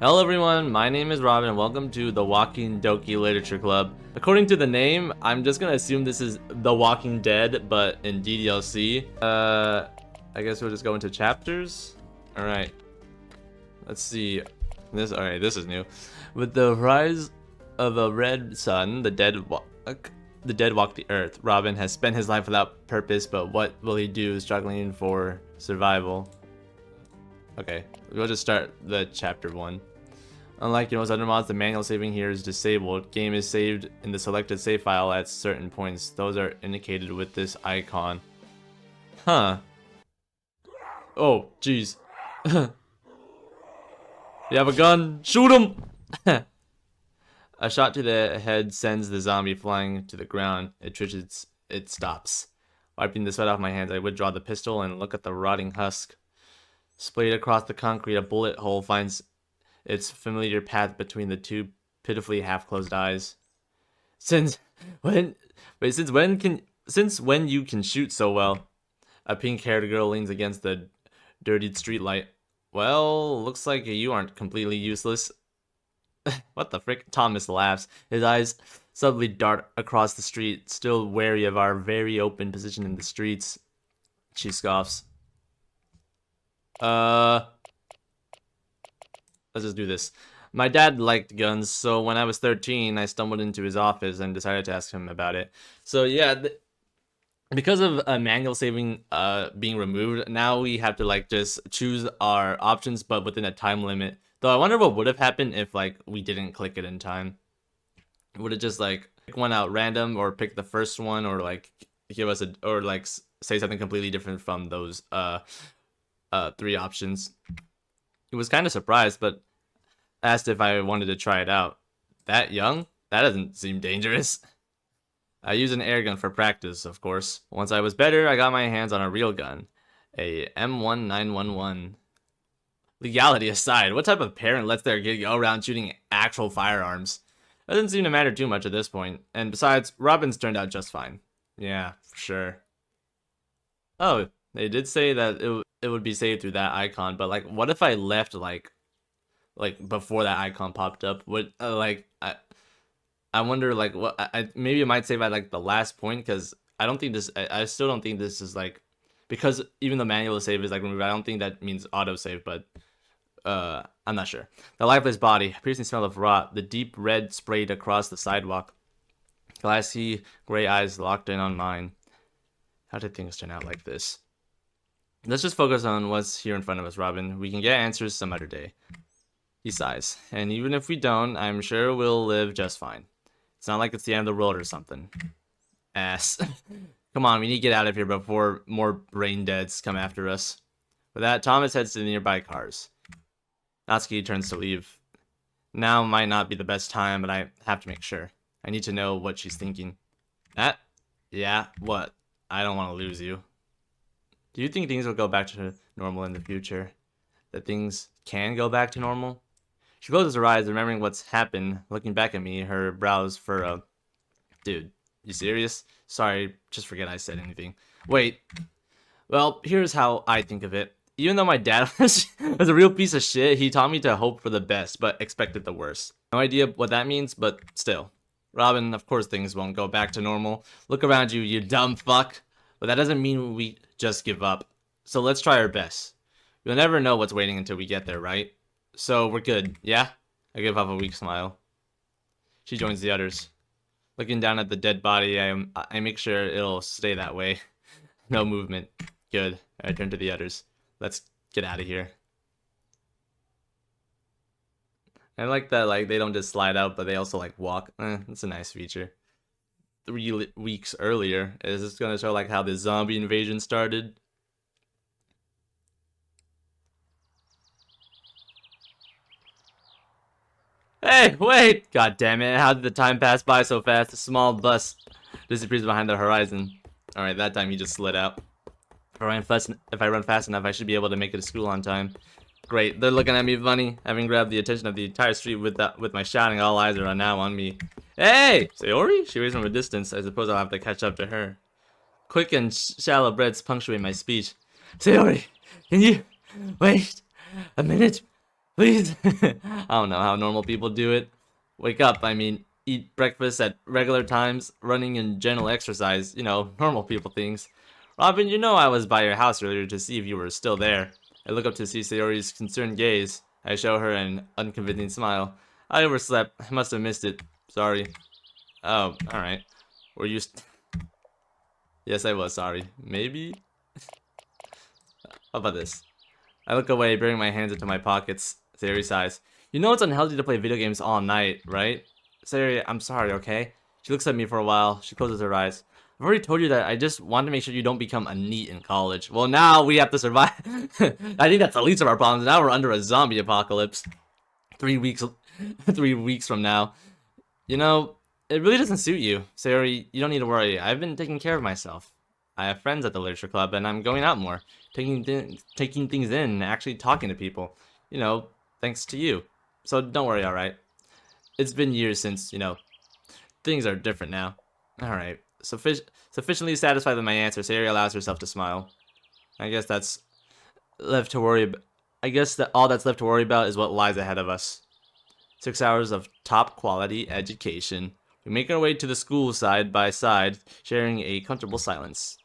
Hello everyone, my name is Robin and welcome to the Walking Doki Literature Club. According to the name, I'm just gonna assume this is The Walking Dead, but in DDLC. I guess we'll just go into chapters. Alright. Let's see. Alright, this is new. With the rise of a red sun, the dead walk the earth. Robin has spent his life without purpose, but what will he do struggling for survival? Okay, we'll just start the chapter 1. Unlike most other mods, the manual saving here is disabled. Game is saved in the selected save file at certain points. Those are indicated with this icon. Huh. Oh, jeez. You have a gun? Shoot him! A shot to the head sends the zombie flying to the ground. It twitches, it stops. Wiping the sweat off my hands, I withdraw the pistol and look at the rotting husk. Splayed across the concrete, a bullet hole finds its familiar path between the two pitifully half-closed eyes. Since when you can shoot so well? A pink-haired girl leans against the dirtied streetlight. Well, looks like you aren't completely useless. What the frick? Thomas laughs. His eyes suddenly dart across the street, still wary of our very open position in the streets. She scoffs. Let's just do this. My dad liked guns, so when I was 13, I stumbled into his office and decided to ask him about it. So yeah, because of manual saving being removed, now we have to like just choose our options, but within a time limit. Though I wonder what would have happened if like we didn't click it in time. Would it just like pick one out random, or pick the first one, or like give us or like say something completely different from those 3 options? He was kind of surprised, but asked if I wanted to try it out. That young? That doesn't seem dangerous. I use an air gun for practice, of course. Once I was better, I got my hands on a real gun. A M1911. Legality aside, what type of parent lets their kid go around shooting actual firearms? That doesn't seem to matter too much at this point. And besides, Robin's turned out just fine. Yeah, for sure. Oh, they did say that it would be saved through that icon, but like, what if I left like before that icon popped up? Would I wonder like what maybe it might save at like the last point, because I don't think this I still don't think this is like, because even the manual save is like removed, I don't think that means autosave, but I'm not sure. The lifeless body, piercing smell of rot, the deep red sprayed across the sidewalk. Glassy gray eyes locked in on mine. How did things turn out like this? Let's just focus on what's here in front of us, Robin. We can get answers some other day. He sighs. And even if we don't, I'm sure we'll live just fine. It's not like it's the end of the world or something. Ass. Come on, we need to get out of here before more brain deads come after us. With that, Thomas heads to the nearby cars. Natsuki turns to leave. Now might not be the best time, but I have to make sure. I need to know what she's thinking. That? Yeah, what? I don't want to lose you. Do you think things will go back to normal in the future? That things can go back to normal? She closes her eyes, remembering what's happened, looking back at me, her brows furrow. Dude, you serious? Sorry, just forget I said anything. Wait. Well, here's how I think of it. Even though my dad was a real piece of shit, he taught me to hope for the best, but expected the worst. No idea what that means, but still. Robin, of course things won't go back to normal. Look around you, you dumb fuck. But that doesn't mean we just give up. So let's try our best. We'll never know what's waiting until we get there, right? So we're good, yeah? I give off a weak smile. She joins the others. Looking down at the dead body, I make sure it'll stay that way. No movement. Good. I turn to the others. Let's get out of here. I like that, like, they don't just slide out, but they also like walk. It's a nice feature. 3 weeks earlier. Is this gonna show like how the zombie invasion started? Hey, wait! God damn it, how did the time pass by so fast? A small bus disappears behind the horizon. Alright, that time he just slid out. If I run fast enough, I should be able to make it to school on time. Great, they're looking at me funny. Having grabbed the attention of the entire street with my shouting, all eyes are now on me. Hey! Sayori? She waves from a distance. I suppose I'll have to catch up to her. Quick and shallow breaths punctuate my speech. Sayori, can you wait a minute, Please. I don't know how normal people do it. Wake up, I mean, eat breakfast at regular times, running and gentle exercise, you know, normal people things. Robin, you know I was by your house earlier to see if you were still there. I look up to see Sayori's concerned gaze. I show her an unconvincing smile. I overslept. I must have missed it. Sorry. Oh, alright. Were you Yes, I was sorry. Maybe? How about this? I look away, burying my hands into my pockets. Sayori sighs. You know it's unhealthy to play video games all night, right? Sayori, I'm sorry, okay? She looks at me for a while. She closes her eyes. I've already told you that I just want to make sure you don't become a NEET in college. Well, now we have to survive. I think that's the least of our problems. Now we're under a zombie apocalypse. 3 weeks, 3 weeks from now. You know, it really doesn't suit you. Sayori, you don't need to worry. I've been taking care of myself. I have friends at the literature club, and I'm going out more, taking things in, and actually talking to people. You know, thanks to you. So don't worry, alright? It's been years since, you know, things are different now. Alright. Sufficiently satisfied with my answer, Sayori allows herself to smile. I guess that's left to worry about. I guess that all that's left to worry about is what lies ahead of us. 6 hours of top quality education. We make our way to the school side by side, sharing a comfortable silence.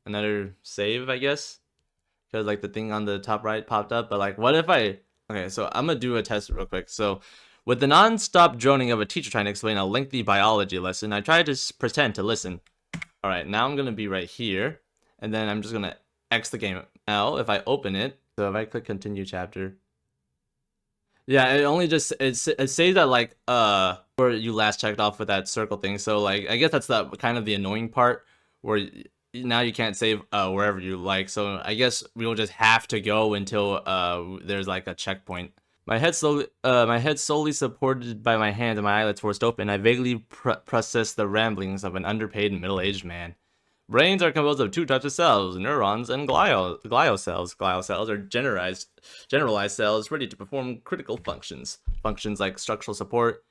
Another save, I guess? Because like the thing on the top right popped up, but like what if I... Okay, so I'm gonna do a test real quick. So with the non-stop droning of a teacher trying to explain a lengthy biology lesson, I tried to pretend to listen. Alright, now I'm gonna be right here, and then I'm just gonna X the game. Now, if I open it, so if I click continue chapter, yeah, it only just it says that like where you last checked off with that circle thing. So like I guess that's the kind of the annoying part where now you can't save wherever you like. So I guess we'll just have to go until there's like a checkpoint. My head slowly supported by my hand and my eyelids forced open. I vaguely process the ramblings of an underpaid middle-aged man. Brains are composed of 2 types of cells, neurons and glial cells. Glial cells are generalized cells ready to perform critical functions. Functions like structural support,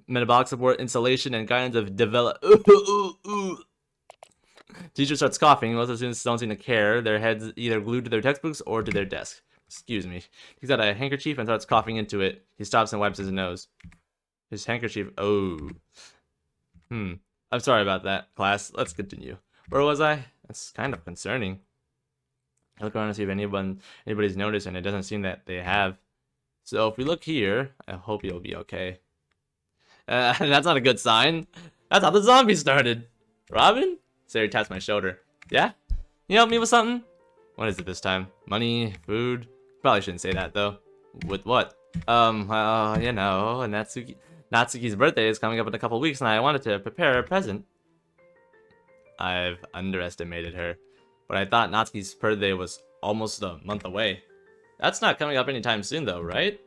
metabolic support, insulation, and guidance of develop. Teacher starts coughing. Most of the students don't seem to care. Their heads either glued to their textbooks or to their desk. Excuse me. He's got a handkerchief and starts coughing into it. He stops and wipes his nose. His handkerchief. Oh. I'm sorry about that, class. Let's continue. Where was I? That's kind of concerning. I look around to see if anybody's noticed, and it doesn't seem that they have. So if we look here, I hope you'll be okay. That's not a good sign. That's how the zombie started. Robin? Sayori taps my shoulder. Yeah? You help me with something? What is it this time? Money? Food? Probably shouldn't say that, though. With what? Well, you know, Natsuki's birthday is coming up in a couple weeks, and I wanted to prepare a present. I've underestimated her. But I thought Natsuki's birthday was almost a month away. That's not coming up anytime soon, though, right?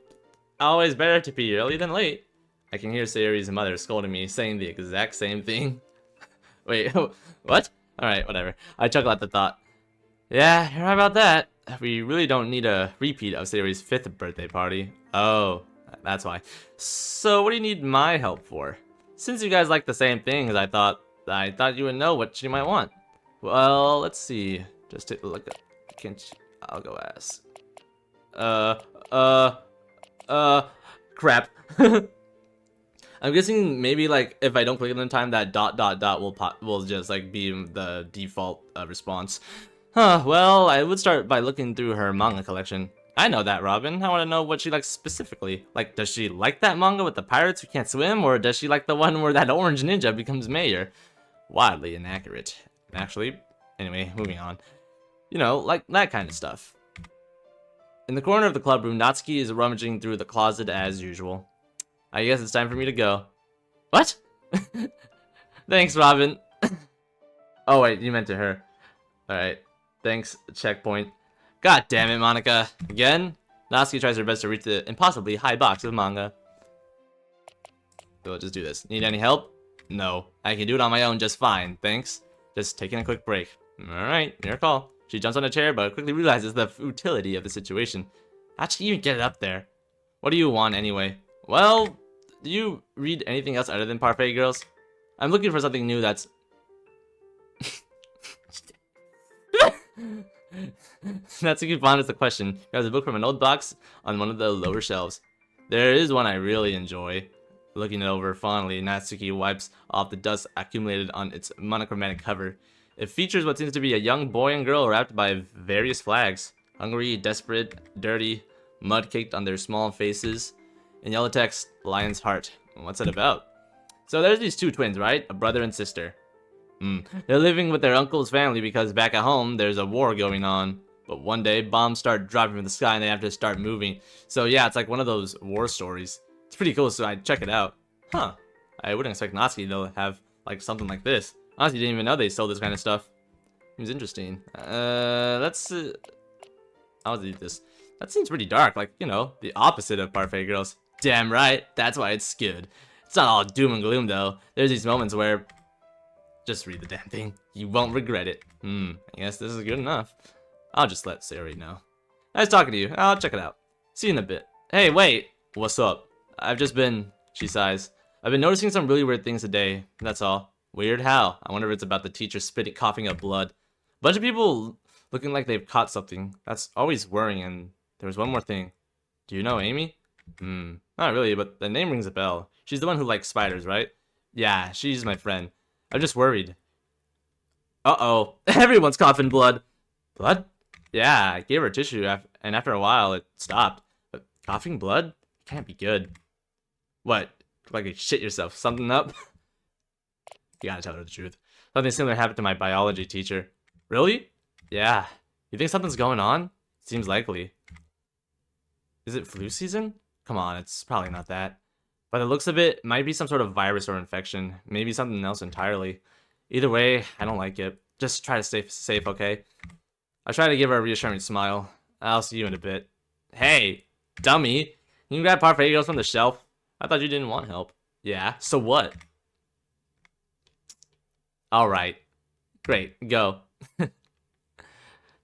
Always better to be early than late. I can hear Sayori's mother scolding me, saying the exact same thing. Wait, what? Alright, whatever. I chuckle at the thought. Yeah, you're right about that. We really don't need a repeat of Sayori's 5th birthday party. Oh, that's why. So, what do you need my help for? Since you guys like the same things, I thought you would know what she might want. Well, let's see. Just take a look at... I'll go ask. Crap. I'm guessing maybe like if I don't click it in time, that ... will just like be the default response. Huh, well, I would start by looking through her manga collection. I know that, Robin. I want to know what she likes specifically. Like, does she like that manga with the pirates who can't swim, or does she like the one where that orange ninja becomes mayor? Wildly inaccurate, actually. Anyway, moving on. You know, like that kind of stuff. In the corner of the club room, Natsuki is rummaging through the closet as usual. I guess it's time for me to go. What? Thanks, Robin. Oh, wait, you meant to her. Alright. Thanks, checkpoint. God damn it, Monica. Again? Natsuki tries her best to reach the impossibly high box of manga. We'll just do this. Need any help? No. I can do it on my own just fine, thanks. Just taking a quick break. Alright, your call. She jumps on a chair, but quickly realizes the futility of the situation. How'd she even get it up there? What do you want, anyway? Well, do you read anything else other than Parfait Girls? I'm looking for something new that's... Natsuki ponders the question. Grabs a book from an old box on one of the lower shelves. There is one I really enjoy. Looking it over fondly, Natsuki wipes off the dust accumulated on its monochromatic cover. It features what seems to be a young boy and girl wrapped by various flags. Hungry, desperate, dirty, mud caked on their small faces. In yellow text, Lion's Heart. What's it about? So there's these two twins, right? A brother and sister. They're living with their uncle's family because back at home, there's a war going on. But one day, bombs start dropping from the sky and they have to start moving. So yeah, it's like one of those war stories. It's pretty cool, so I'd check it out. Huh. I wouldn't expect Natsuki to have like something like this. Honestly, didn't even know they sold this kind of stuff. Seems interesting. Let's... I'll do this. That seems pretty dark, like, you know, the opposite of Parfait Girls. Damn right, that's why it's good. It's not all doom and gloom, though. There's these moments where... Just read the damn thing. You won't regret it. I guess this is good enough. I'll just let Sayori know. Nice talking to you. I'll check it out. See you in a bit. Hey, wait! What's up? I've just been... She sighs. I've been noticing some really weird things today. That's all. Weird how? I wonder if it's about the teacher spitting, coughing up blood. Bunch of people looking like they've caught something. That's always worrying, and there was one more thing. Do you know Amy? Not really, but the name rings a bell. She's the one who likes spiders, right? Yeah, she's my friend. I'm just worried. Uh-oh. Everyone's coughing blood. Blood? Yeah, I gave her a tissue, and after a while, it stopped. But coughing blood? Can't be good. What? Like you shit yourself. Something up? You gotta tell her the truth. Something similar happened to my biology teacher. Really? Yeah. You think something's going on? Seems likely. Is it flu season? Come on, it's probably not that. By the looks of it, might be some sort of virus or infection. Maybe something else entirely. Either way, I don't like it. Just try to stay safe, okay? I try to give her a reassuring smile. I'll see you in a bit. Hey, dummy. You can grab Parfait Girls from the shelf. I thought you didn't want help. Yeah, so what? Alright. Great, go.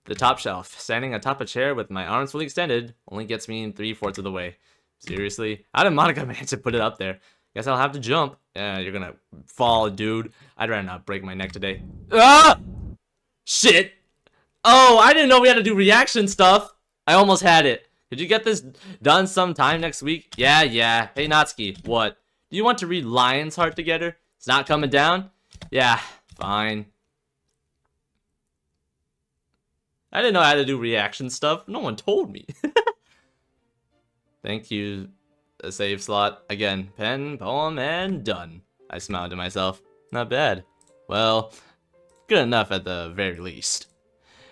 The top shelf. Standing atop a chair with my arms fully extended only gets me in 3/4 of the way. Seriously? How did Monica manage to put it up there? Guess I'll have to jump. Yeah, you're gonna fall, dude. I'd rather not break my neck today. Ah! Shit! Oh, I didn't know we had to do reaction stuff. I almost had it. Could you get this done sometime next week? Yeah. Hey, Natsuki, what? Do you want to read Lion's Heart together? It's not coming down? Yeah, fine. I didn't know I had to do reaction stuff. No one told me. Thank you, a save slot. Again, pen, poem, and done. I smiled to myself. Not bad. Well, good enough at the very least.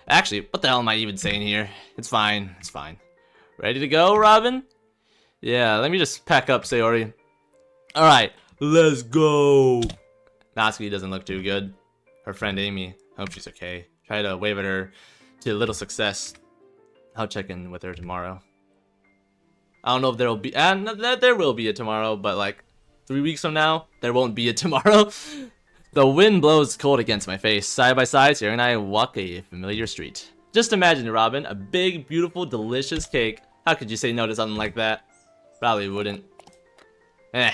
Actually, what the hell am I even saying here? It's fine. Ready to go, Robin? Yeah, let me just pack up, Sayori. Alright, let's go. Natsuki doesn't look too good. Her friend Amy, hope she's okay. Try to wave at her to little success. I'll check in with her tomorrow. I don't know if there will be a tomorrow, but like 3 weeks from now, there won't be a tomorrow. The wind blows cold against my face. Side by side, Sarah and I walk a familiar street. Just imagine, Robin, a big, beautiful, delicious cake. How could you say no to something like that? Probably wouldn't.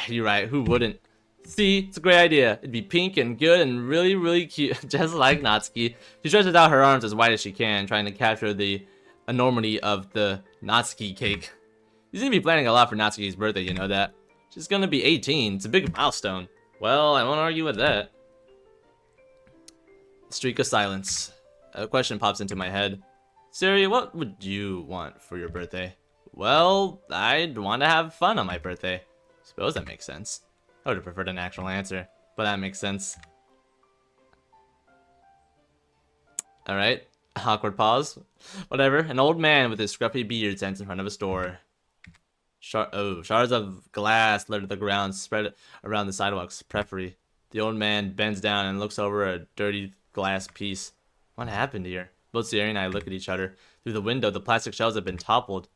You're right, who wouldn't? See, it's a great idea. It'd be pink and good and really, really cute, just like Natsuki. She stretches out her arms as wide as she can, trying to capture the enormity of the Natsuki cake. You seem to be planning a lot for Natsuki's birthday, you know that? She's gonna be 18, it's a big milestone. Well, I won't argue with that. Streak of silence. A question pops into my head. Siri, what would you want for your birthday? Well, I'd want to have fun on my birthday. Suppose that makes sense. I would have preferred an actual answer, but that makes sense. Alright, awkward pause. Whatever, an old man with his scruffy beard stands in front of a store. Shards of glass litter the ground, spread around the sidewalks. Periphery. The old man bends down and looks over a dirty glass piece. What happened here? Both Sierra and I look at each other. Through the window, the plastic shells have been toppled.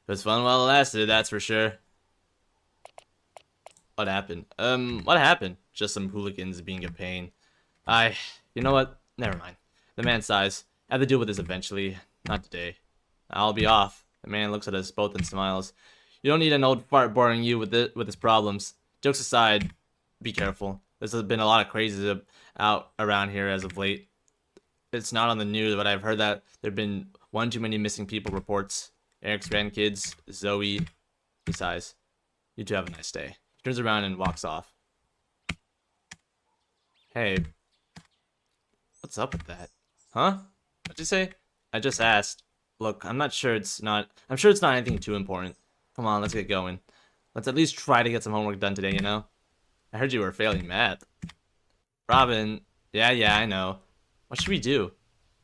It was fun while it lasted, that's for sure. What happened? What happened? Just some hooligans being a pain. You know what? Never mind. The man sighs. I have to deal with this eventually. Not today. I'll be off. The man looks at us both and smiles. You don't need an old fart boring you with his problems. Jokes aside, be careful. There's been a lot of crazies out around here as of late. it's not on the news, but I've heard that there've been one too many missing people reports. Eric's grandkids, Zoe. Besides, you two have a nice day. He turns around and walks off. Hey, what's up with that? Huh? What'd you say? I just asked. Look, I'm sure it's not anything too important. Come on, let's get going. Let's at least try to get some homework done today, you know? I heard you were failing math. Robin, yeah, I know. What should we do?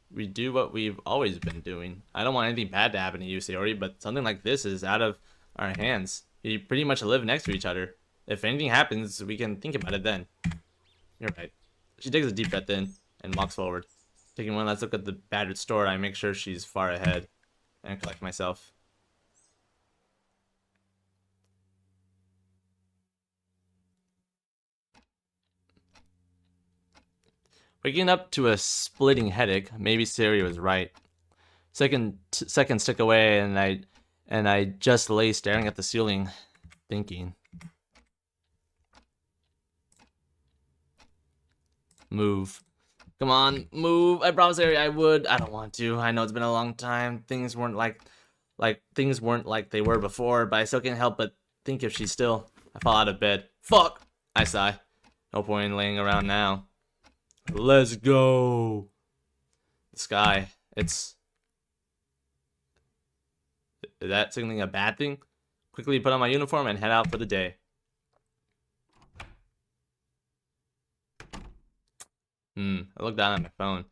We do what we've always been doing. I don't want anything bad to happen to you, Sayori, but something like this is out of our hands. We pretty much live next to each other. If anything happens, we can think about it then. You're right. She takes a deep breath in and walks forward. Taking one last look at the battered store, I make sure she's far ahead and collect myself. Waking up to a splitting headache, maybe Siri was right. Seconds tick away, and I just lay staring at the ceiling, thinking. Move. Come on, move. I promised Siri I would. I don't want to. I know it's been a long time. Things weren't like they were before, but I still can't help but think if she's still. I fall out of bed. Fuck! I sigh. No point in laying around now. Let's go. The sky. Is that signaling a bad thing? Quickly put on my uniform and head out for the day. I looked down at my phone.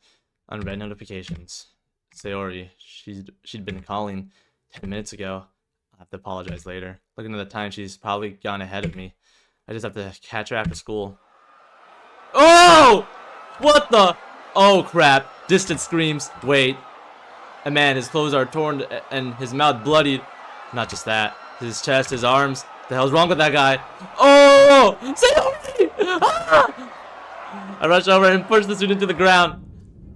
Unread notifications. Sayori. She'd been calling 10 minutes ago. I'll have to apologize later. Looking at the time, she's probably gone ahead of me. I just have to catch her after school. Oh! What the? Oh crap. Distant screams. Wait. A man, his clothes are torn and his mouth bloodied. Not just that. His chest, his arms. The hell's wrong with that guy? Oh! Sayori! Ah! I rush over and push the student to the ground.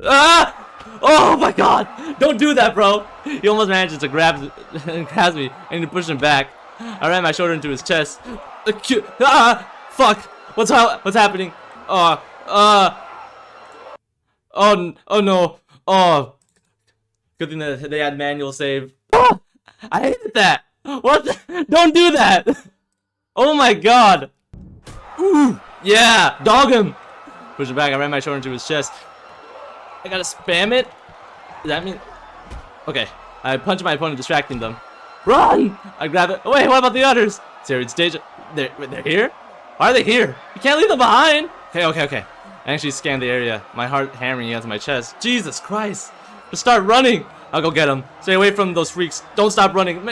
Ah! Oh my god! Don't do that, bro! He almost manages to grabs me. I need to push him back. I ran my shoulder into his chest. Ah! Fuck! What's happening? Oh no. Oh. Good thing that they had manual save. Ah! I hated that. What? Don't do that. Oh my god. Ooh. Yeah. Dog him. Push it back. I ran my shoulder into his chest. I gotta spam it. Does that mean? Okay. I punch my opponent, distracting them. Run! I grab it. Wait, what about the others? Siri's stage. They're here? Why are they here? You can't leave them behind. Okay. I actually scanned the area, my heart hammering against my chest. Jesus Christ! Just start running! I'll go get them. Stay away from those freaks. Don't stop running.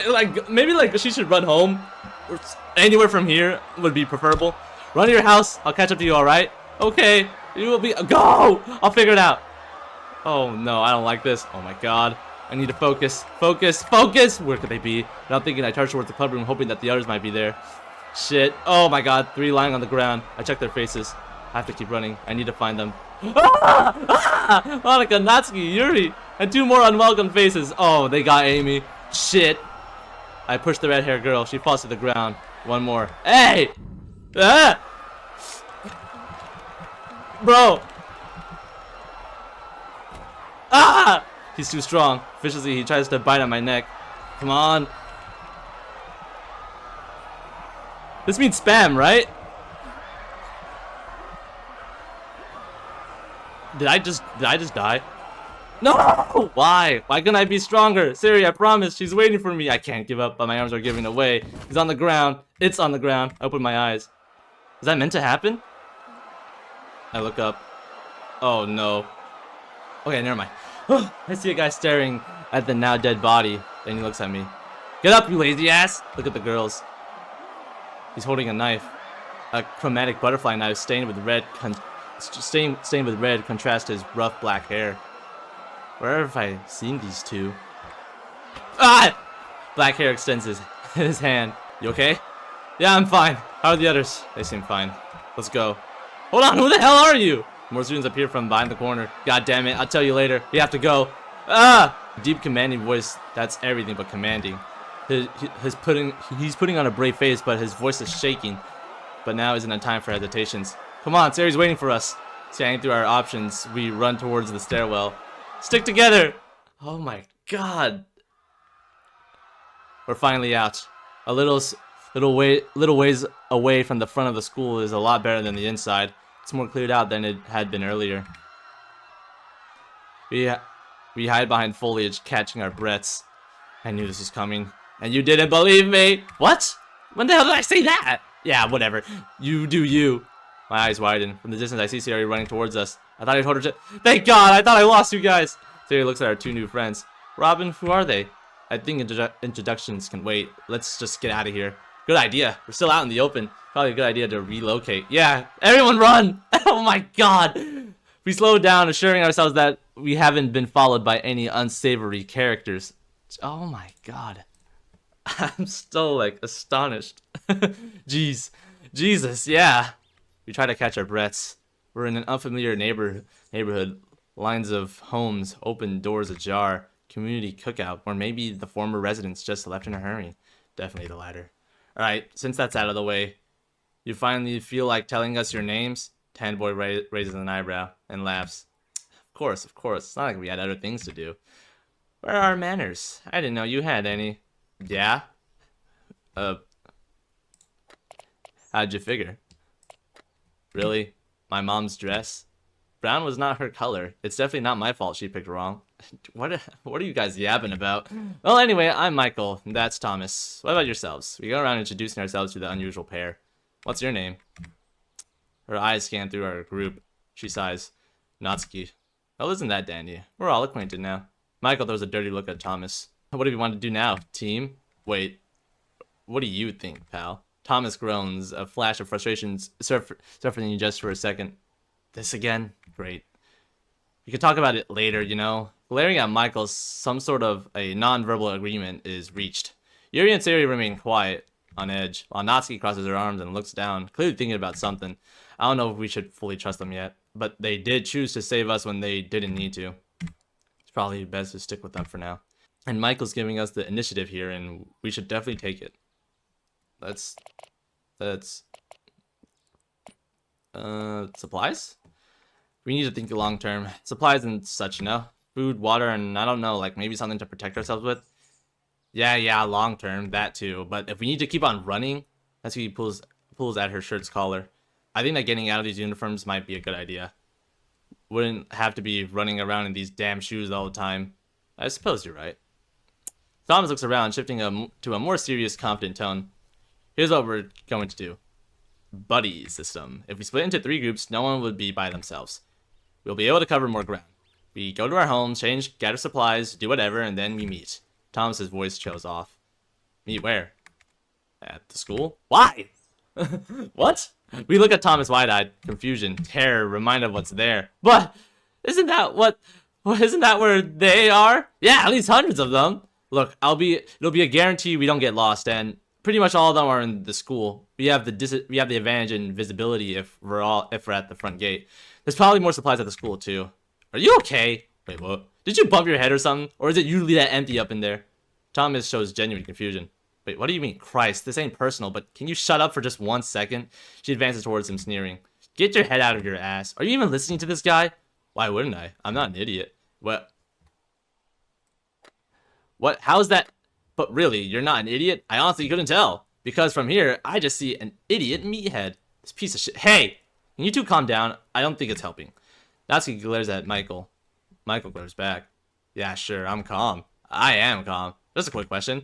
Maybe she should run home. Or anywhere from here would be preferable. Run to your house. I'll catch up to you, alright? Okay. You will be. Go! I'll figure it out. Oh no, I don't like this. Oh my god. I need to focus. Focus! Where could they be? Without thinking, I charged towards the club room, hoping that the others might be there. Shit. Oh my god. 3 lying on the ground. I check their faces. I have to keep running. I need to find them. Monica, Natsuki, Yuri, and 2 more unwelcome faces. Oh, they got Amy. Shit. I push the red-haired girl. She falls to the ground. 1 more. Hey! Ah! Bro! Ah! He's too strong. Viciously, he tries to bite on my neck. Come on. This means spam, right? Did I just die? No! Why? Why couldn't I be stronger? Siri, I promise. She's waiting for me. I can't give up, but my arms are giving away. He's on the ground. It's on the ground. I open my eyes. Is that meant to happen? I look up. Oh, no. Okay, never mind. I see a guy staring at the now dead body. Then he looks at me. Get up, you lazy ass! Look at the girls. He's holding a knife. A chromatic butterfly knife stained with red contrasts his rough black hair. Where have I seen these two? Ah! Black hair extends his hand. You okay? Yeah, I'm fine. How are the others? They seem fine. Let's go. Hold on, who the hell are you? More students appear from behind the corner. God damn it, I'll tell you later. You have to go. Ah! Deep commanding voice, that's everything but commanding. He's putting on a brave face, but his voice is shaking. But now isn't a time for hesitations. Come on, Sari's waiting for us. Scanning through our options, we run towards the stairwell. Stick together! Oh my god. We're finally out. A little ways away from the front of the school is a lot better than the inside. It's more cleared out than it had been earlier. We hide behind foliage, catching our breaths. I knew this was coming, and you didn't believe me. What? When the hell did I say that? Yeah, whatever. You do you. My eyes widen. From the distance, I see Siri running towards us. I thought I told her to. Thank God! I thought I lost you guys. Siri looks at our two new friends. Robin, who are they? I think introductions can wait. Let's just get out of here. Good idea. We're still out in the open. Probably a good idea to relocate. Yeah, everyone run! Oh my god! We slowed down, assuring ourselves that we haven't been followed by any unsavory characters. Oh my god. I'm still, like, astonished. Jeez. Jesus, yeah. We try to catch our breaths. We're in an unfamiliar neighborhood. Lines of homes, open doors ajar. Community cookout, or maybe the former residents just left in a hurry. Definitely the latter. Alright, since that's out of the way, you finally feel like telling us your names? Tan Boy raises an eyebrow and laughs. Of course. It's not like we had other things to do. Where are our manners? I didn't know you had any. Yeah? How'd you figure? Really? My mom's dress? Brown was not her color. It's definitely not my fault she picked wrong. What are you guys yapping about? Well, anyway, I'm Michael, and that's Thomas. What about yourselves? We go around introducing ourselves to the unusual pair. What's your name? Her eyes scan through our group. She sighs. Natsuki. Well, isn't that dandy? We're all acquainted now. Michael throws a dirty look at Thomas. What do we want to do now, team? Wait. What do you think, pal? Thomas groans, a flash of frustration surfacing just for a second. This again? Great. We could talk about it later, you know. Glaring at Michael, some sort of a non-verbal agreement is reached. Yuri and Siri remain quiet, on edge, while Natsuki crosses her arms and looks down, clearly thinking about something. I don't know if we should fully trust them yet, but they did choose to save us when they didn't need to. It's probably best to stick with them for now. And Michael's giving us the initiative here, and we should definitely take it. Supplies? We need to think long term. Supplies and such, you know? Food, water, and I don't know, like maybe something to protect ourselves with. Yeah, long term, that too. But if we need to keep on running, that's when he pulls at her shirt's collar. I think that getting out of these uniforms might be a good idea. Wouldn't have to be running around in these damn shoes all the time. I suppose you're right. Thomas looks around, shifting to a more serious, confident tone. Here's what we're going to do. Buddy system. If we split into 3 groups, no one would be by themselves. We'll be able to cover more ground. We go to our homes, change, gather supplies, do whatever, and then we meet. Thomas's voice trails off. Meet where? At the school? Why? What? We look at Thomas wide-eyed, confusion, terror, reminded of what's there. But isn't that where they are? Yeah, at least hundreds of them. Look, it'll be a guarantee we don't get lost, and pretty much all of them are in the school. We have the advantage in visibility if we're at the front gate. There's probably more supplies at the school too. Are you okay? Wait, what? Did you bump your head or something? Or is it usually that empty up in there? Thomas shows genuine confusion. Wait, what do you mean, Christ? This ain't personal, but can you shut up for just 1 second? She advances towards him, sneering. Get your head out of your ass. Are you even listening to this guy? Why wouldn't I? I'm not an idiot. What? How's that? But really, you're not an idiot? I honestly couldn't tell. Because from here, I just see an idiot meathead. This piece of shit. Hey! Can you two calm down? I don't think it's helping. Natsuki glares at Michael. Michael glares back. Yeah, sure, I'm calm. I am calm. Just a quick question.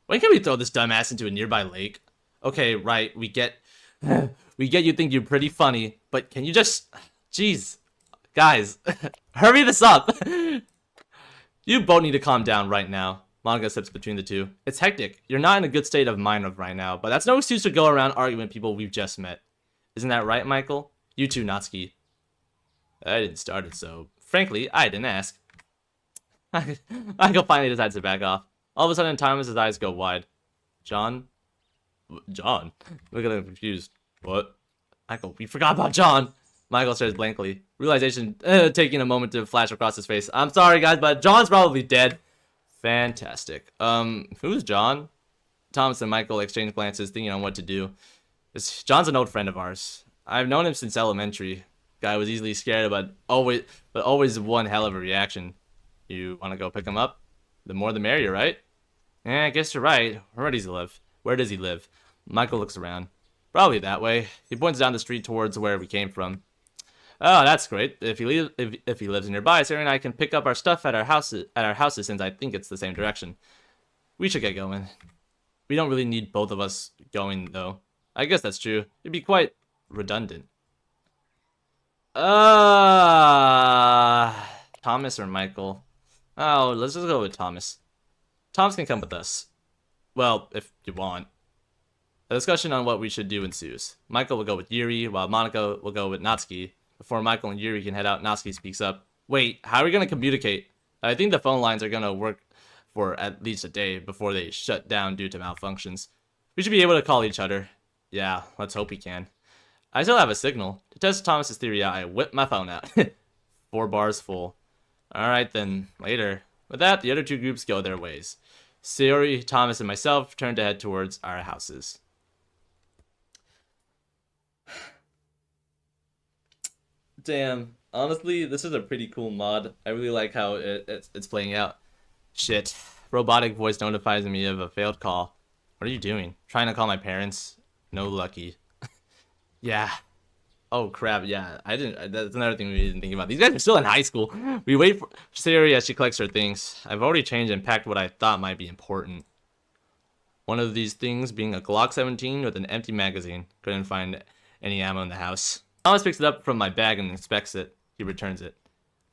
When can we throw this dumbass into a nearby lake? Okay, right, we get you think you're pretty funny, but can you just... Jeez. Guys, hurry this up! You both need to calm down right now. Monica steps between the two. It's hectic. You're not in a good state of mind right now, but that's no excuse to go around arguing with people we've just met. Isn't that right, Michael? You too, Natsuki. I didn't start it, so frankly, I didn't ask. Michael finally decides to back off. All of a sudden, Thomas's eyes go wide. John? John? Look at him confused. What? Michael, we forgot about John! Michael stares blankly. Realization taking a moment to flash across his face. I'm sorry, guys, but John's probably dead. Fantastic. Who's John? Thomas and Michael exchange glances, thinking on what to do. John's an old friend of ours. I've known him since elementary. Guy was easily scared, but always one hell of a reaction. You want to go pick him up? The more the merrier, right? Eh, I guess you're right. Where does he live? Where does he live? Michael looks around. Probably that way. He points down the street towards where we came from. Oh, that's great. If he lives nearby, Sarah and I can pick up our stuff at our houses since I think it's the same direction. We should get going. We don't really need both of us going though. I guess that's true. It'd be quite redundant. Thomas or Michael? Oh, let's just go with Thomas. Thomas can come with us. Well, if you want. A discussion on what we should do ensues. Michael will go with Yuri, while Monica will go with Natsuki. Before Michael and Yuri can head out, Natsuki speaks up. Wait, how are we going to communicate? I think the phone lines are going to work for at least a day before they shut down due to malfunctions. We should be able to call each other. Yeah, let's hope we can. I still have a signal. To test Thomas's theory out, I whip my phone out. 4 bars full. Alright then, later. With that, the other 2 groups go their ways. Sayori, Thomas, and myself turn to head towards our houses. Damn, honestly, this is a pretty cool mod. I really like how it's playing out. Shit. Robotic voice notifies me of a failed call. What are you doing? Trying to call my parents? No lucky. Yeah. Oh crap, yeah. That's another thing we didn't think about. These guys are still in high school. We wait for Sayori as she collects her things. I've already changed and packed what I thought might be important. One of these things being a Glock 17 with an empty magazine. Couldn't find any ammo in the house. Thomas picks it up from my bag and inspects it. He returns it.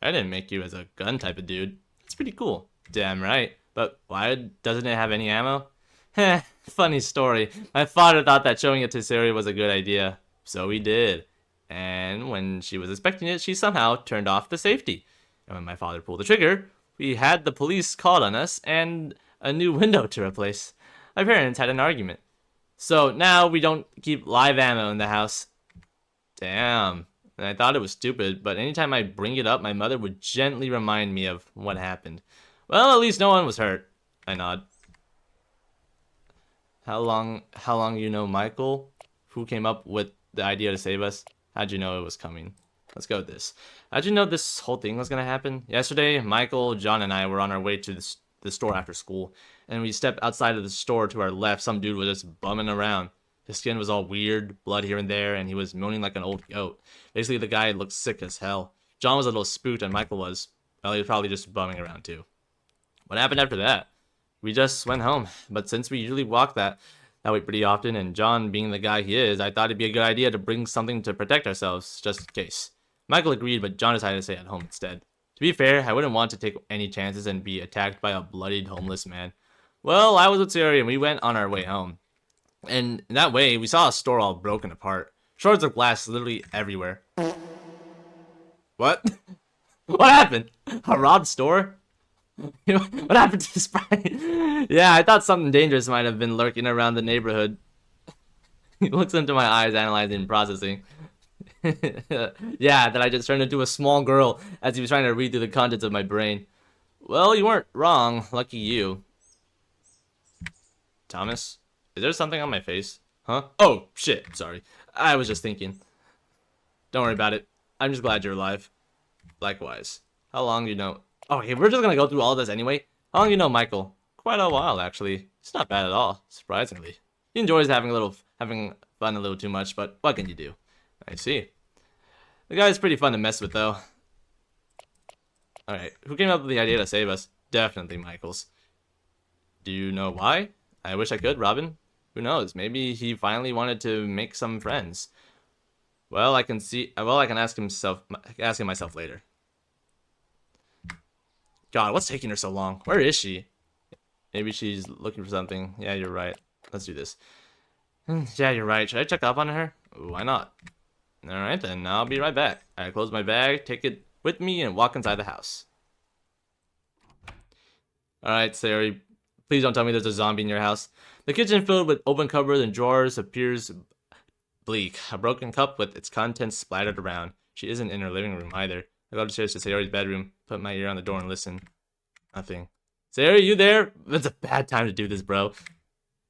I didn't make you as a gun type of dude. That's pretty cool. Damn right. But why doesn't it have any ammo? Heh, funny story. My father thought that showing it to Sayori was a good idea. So he did. And when she was inspecting it, she somehow turned off the safety. And when my father pulled the trigger, we had the police called on us and a new window to replace. My parents had an argument. So now we don't keep live ammo in the house. Damn. And I thought it was stupid, but anytime I bring it up, my mother would gently remind me of what happened. Well, at least no one was hurt. I nod. How long you know Michael? Who came up with the idea to save us? How'd you know it was coming? Let's go with this. How'd you know this whole thing was gonna happen? Yesterday, Michael, John, and I were on our way to the store after school, and we stepped outside of the store to our left. Some dude was just bumming around. His skin was all weird, blood here and there, and he was moaning like an old goat. Basically, the guy looked sick as hell. John was a little spooked, and Michael was, well, he was probably just bumming around too. What happened after that? We just went home, but since we usually walk that way pretty often, and John being the guy he is, I thought it'd be a good idea to bring something to protect ourselves, just in case. Michael agreed, but John decided to stay at home instead. To be fair, I wouldn't want to take any chances and be attacked by a bloodied homeless man. Well, I was with Sayori, and we went on our way home. And in that way, we saw a store all broken apart. Shards of glass literally everywhere. What? What happened? A robbed store? What happened to the sprite? Yeah, I thought something dangerous might have been lurking around the neighborhood. He looks into my eyes, analyzing and processing. Yeah, that I just turned into a small girl as he was trying to read through the contents of my brain. Well, you weren't wrong. Lucky you. Thomas? Is there something on my face? Huh? Oh, shit. Sorry. I was just thinking. Don't worry about it. I'm just glad you're alive. Likewise. How long do you know? Oh, hey, we're just gonna go through all this anyway. How long do you know Michael? Quite a while, actually. He's not bad at all, surprisingly. He enjoys having fun a little too much, but what can you do? I see. The guy's pretty fun to mess with, though. Alright, who came up with the idea to save us? Definitely Michael's. Do you know why? I wish I could, Robin. Who knows? Maybe he finally wanted to make some friends. Well, I can ask him myself later. God, what's taking her so long? Where is she? Maybe she's looking for something. Yeah, you're right. Let's do this. Yeah, you're right. Should I check up on her? Why not? Alright then, I'll be right back. I close my bag, take it with me, and walk inside the house. Alright, Sayori, please don't tell me there's a zombie in your house. The kitchen filled with open cupboards and drawers appears bleak. A broken cup with its contents splattered around. She isn't in her living room either. I go upstairs to Sayori's bedroom, put my ear on the door and listen. Nothing. Sayori, you there? It's a bad time to do this, bro.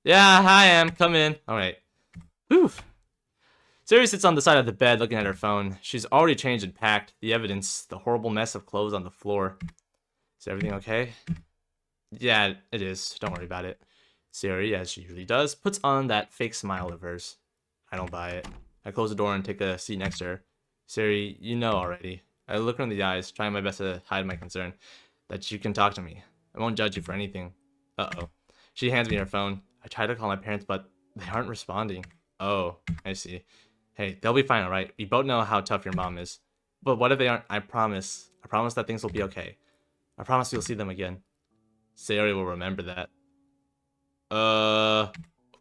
Yeah, I am. Come in. Alright. Whew. Siri sits on the side of the bed looking at her phone. She's already changed and packed. The evidence, the horrible mess of clothes on the floor. Is everything okay? Yeah, it is. Don't worry about it. Siri, as she usually does, puts on that fake smile of hers. I don't buy it. I close the door and take a seat next to her. Siri, you know already. I look her in the eyes, trying my best to hide my concern. That you can talk to me. I won't judge you for anything. Uh-oh. She hands me her phone. I try to call my parents, but they aren't responding. Oh, I see. Hey, they'll be fine, alright? We both know how tough your mom is. But what if they aren't? I promise. I promise that things will be okay. I promise you'll see them again. Sari will remember that.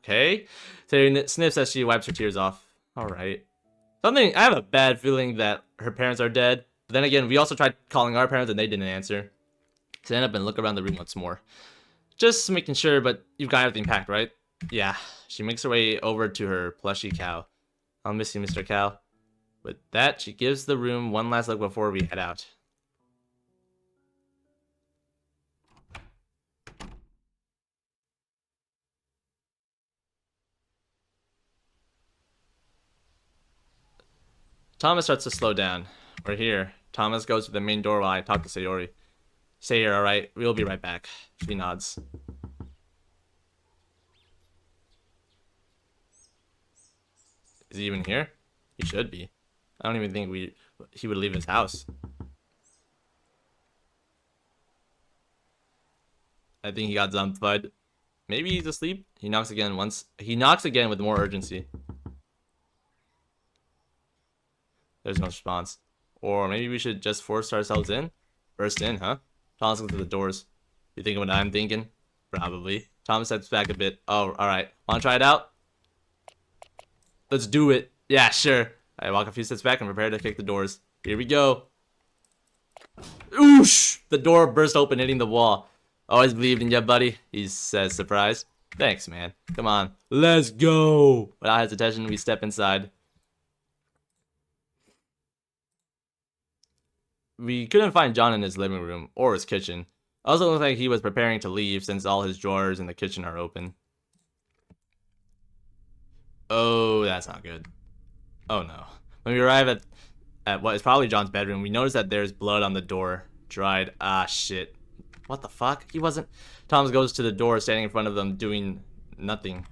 Okay? Sari sniffs as she wipes her tears off. Alright. I have a bad feeling that her parents are dead. But then again, we also tried calling our parents and they didn't answer. Stand up and look around the room once more. Just making sure, but you've got everything packed, right? Yeah. She makes her way over to her plushy cow. I'll miss you, Mr. Cow. With that, she gives the room one last look before we head out. Thomas starts to slow down. We're here. Thomas goes to the main door while I talk to Sayori. Stay here, alright? We'll be right back. She nods. Is he even here? He should be. I don't even think he would leave his house. I think he got zombified. Maybe he's asleep. He knocks again with more urgency. There's no response. Or maybe we should just force ourselves in? Burst in, huh? Thomas looks at the doors. You thinking what I'm thinking? Probably. Thomas steps back a bit. Oh, alright. Wanna try it out? Let's do it. Yeah, sure. I walk a few steps back and prepare to kick the doors. Here we go. Oosh! The door burst open, hitting the wall. Always believed in ya, buddy, he says, surprised. Thanks, man. Come on. Let's go! Without hesitation, we step inside. We couldn't find John in his living room or his kitchen. Also looked like he was preparing to leave since all his drawers in the kitchen are open. Oh, that's not good. Oh no. When we arrive at what is probably John's bedroom, we notice that there's blood on the door. Dried. Ah, shit. What the fuck? He wasn't... Thomas goes to the door, standing in front of them, doing nothing.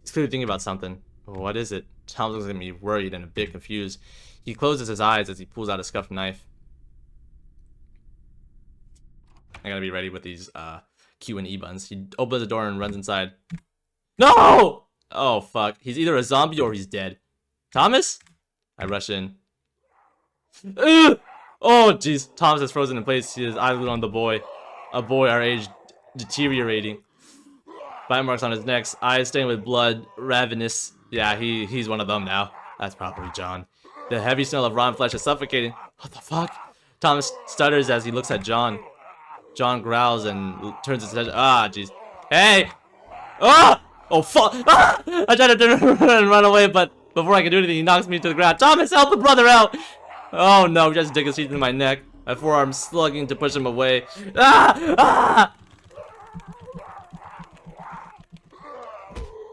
He's clearly thinking about something. What is it? Thomas looks at me, worried and a bit confused. He closes his eyes as he pulls out a scuffed knife. I gotta be ready with these Q and E buttons. He opens the door and runs inside. No! Oh, fuck. He's either a zombie or he's dead. Thomas? I rush in. Ugh! Oh, jeez. Thomas is frozen in place. His eyes glued on the boy. A boy our age, deteriorating. Bite marks on his neck. Eyes stained with blood. Ravenous. Yeah, he's one of them now. That's probably John. The heavy smell of rotten flesh is suffocating. What the fuck? Thomas stutters as he looks at John. John growls and turns his head. Ah, jeez. Hey! Ah! Oh, fuck! Ah! I tried to turn around and run away, but before I can do anything, he knocks me to the ground. Thomas, help a brother out! Oh, no. He just dig his teeth into my neck. My forearm slugging to push him away. Ah! Ah!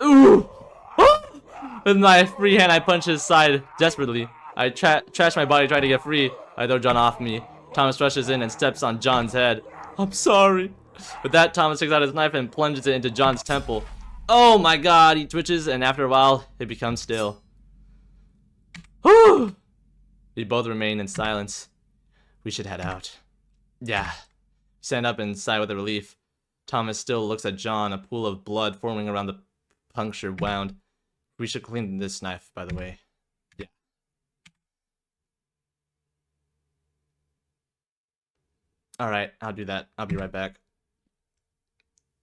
Ooh! Ah! With my free hand, I punch his side desperately. I trash my body trying to get free. I throw John off me. Thomas rushes in and steps on John's head. I'm sorry. With that, Thomas takes out his knife and plunges it into John's temple. Oh my god, he twitches, and after a while, it becomes still. Whew! We both remain in silence. We should head out. Yeah. Stand up and sigh with relief. Thomas still looks at John, a pool of blood forming around the punctured wound. We should clean this knife, by the way. Yeah. Alright, I'll do that. I'll be right back.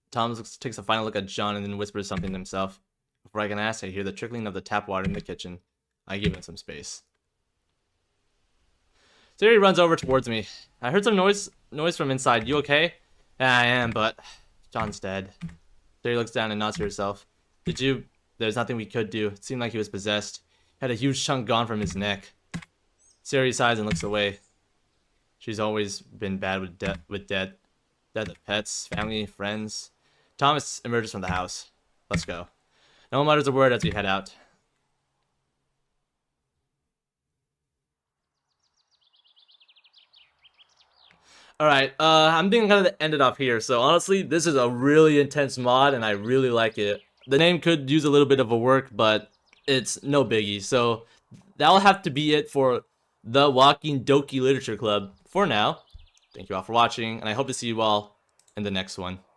Thomas takes a final look at John and then whispers something to himself. Before I can ask, I hear the trickling of the tap water in the kitchen. I give him some space. Siri runs over towards me. I heard some noise from inside. You okay? Yeah, I am, but John's dead. Siri looks down and nods to herself. There's nothing we could do. It seemed like he was possessed. He had a huge chunk gone from his neck. Siri sighs and looks away. She's always been bad with death. Death of pets, family, friends. Thomas emerges from the house. Let's go. No one mutters a word as we head out. Alright, I'm thinking kind of to end it off here. So honestly, this is a really intense mod, and I really like it. The name could use a little bit of a work, but it's no biggie. So that'll have to be it for the Walking Doki Literature Club for now. Thank you all for watching, and I hope to see you all in the next one.